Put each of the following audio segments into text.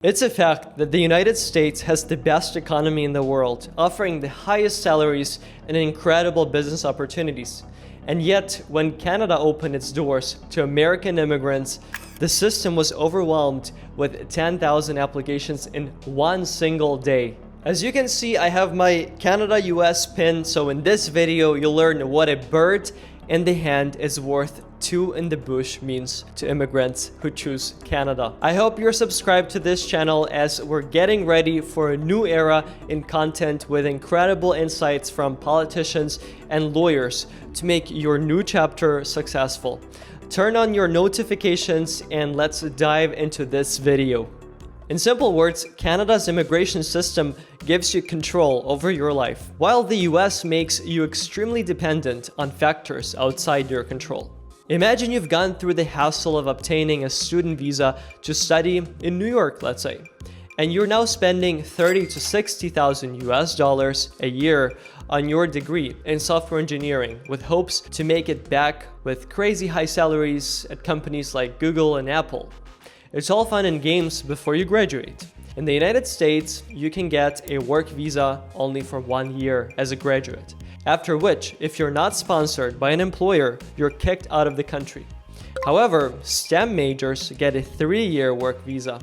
It's a fact that the United States has the best economy in the world, offering the highest salaries and incredible business opportunities. And yet, when Canada opened its doors to American immigrants, the system was overwhelmed with 10,000 applications in one single day. As you can see, I have my Canada-US pin, so in this video, you'll learn what a bird in the hand is worth two in the bush means to immigrants who choose Canada. I hope you're subscribed to this channel as we're getting ready for a new era in content with incredible insights from politicians and lawyers to make your new chapter successful. Turn on your notifications and let's dive into this video. In simple words, Canada's immigration system gives you control over your life, while the US makes you extremely dependent on factors outside your control. Imagine you've gone through the hassle of obtaining a student visa to study in New York, let's say, and you're now spending $30,000 to $60,000 a year on your degree in software engineering with hopes to make it back with crazy high salaries at companies like Google and Apple. It's all fun and games before you graduate. In the United States, you can get a work visa only for 1 year as a graduate, after which, if you're not sponsored by an employer, you're kicked out of the country. However, STEM majors get a 3-year work visa.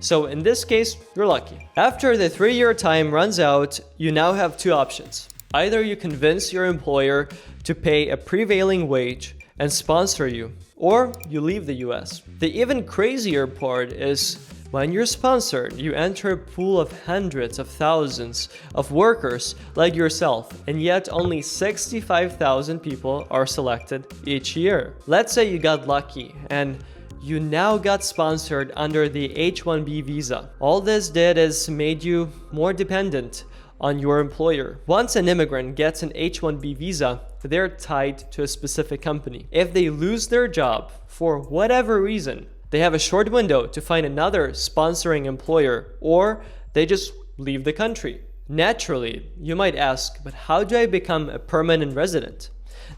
So in this case, you're lucky. After the 3-year time runs out, you now have two options. Either you convince your employer to pay a prevailing wage and sponsor you, or you leave the US. The even crazier part is when you're sponsored, you enter a pool of hundreds of thousands of workers like yourself, and yet only 65,000 people are selected each year. Let's say you got lucky and you now got sponsored under the H-1B visa. All this did is made you more dependent on your employer. Once an immigrant gets an H-1B visa, they're tied to a specific company. If they lose their job for whatever reason, they have a short window to find another sponsoring employer, or they just leave the country. Naturally, you might ask, but how do I become a permanent resident?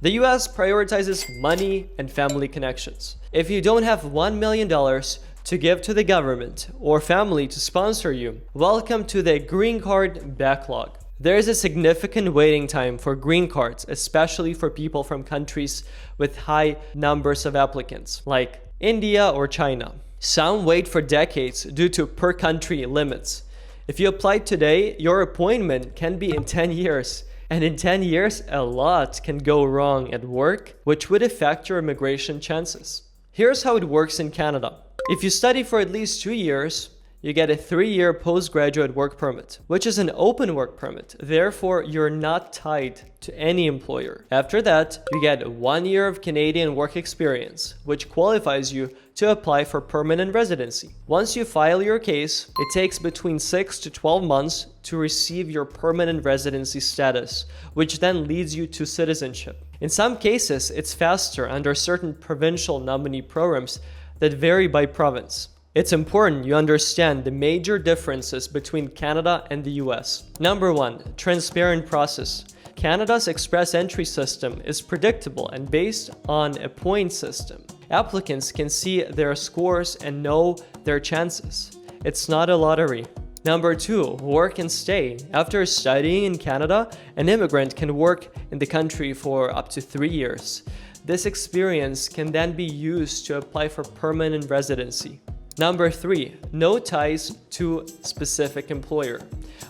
The US prioritizes money and family connections. If you don't have $1 million to give to the government or family to sponsor you, welcome to the green card backlog. There is a significant waiting time for green cards, especially for people from countries with high numbers of applicants, like India or China. Some wait for decades due to per country limits. If you apply today, your appointment can be in 10 years. And in 10 years, a lot can go wrong at work, which would affect your immigration chances. Here's how it works in Canada. If you study for at least 2 years, you get a 3-year postgraduate work permit, which is an open work permit. Therefore, you're not tied to any employer. After that, you get 1 year of Canadian work experience, which qualifies you to apply for permanent residency. Once you file your case, it takes between 6 to 12 months to receive your permanent residency status, which then leads you to citizenship. In some cases, it's faster under certain provincial nominee programs that vary by province. It's important you understand the major differences between Canada and the US. Number 1, transparent process. Canada's express entry system is predictable and based on a point system. Applicants can see their scores and know their chances. It's not a lottery. Number 2, work and stay. After studying in Canada, an immigrant can work in the country for up to 3 years. This experience can then be used to apply for permanent residency. Number 3, no ties to specific employer.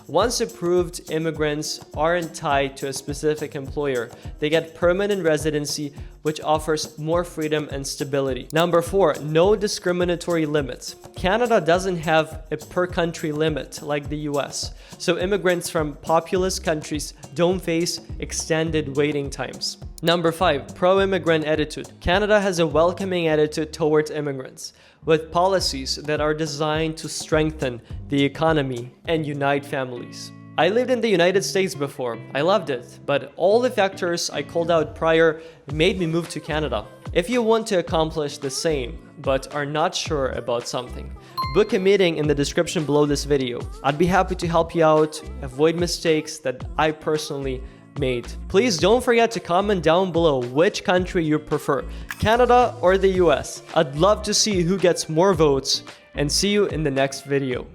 Once approved, immigrants aren't tied to a specific employer. They get permanent residency, which offers more freedom and stability. Number 4, no discriminatory limits. Canada doesn't have a per country limit like the US, so immigrants from populous countries don't face extended waiting times. Number 5, pro-immigrant attitude. Canada has a welcoming attitude towards immigrants, with policies that are designed to strengthen the economy and unite families. I lived in the United States before. I loved it, but all the factors I called out prior made me move to Canada. If you want to accomplish the same, but are not sure about something, book a meeting in the description below this video. I'd be happy to help you out, avoid mistakes that I personally made. Please don't forget to comment down below which country you prefer, Canada or the US. I'd love to see who gets more votes, and see you in the next video.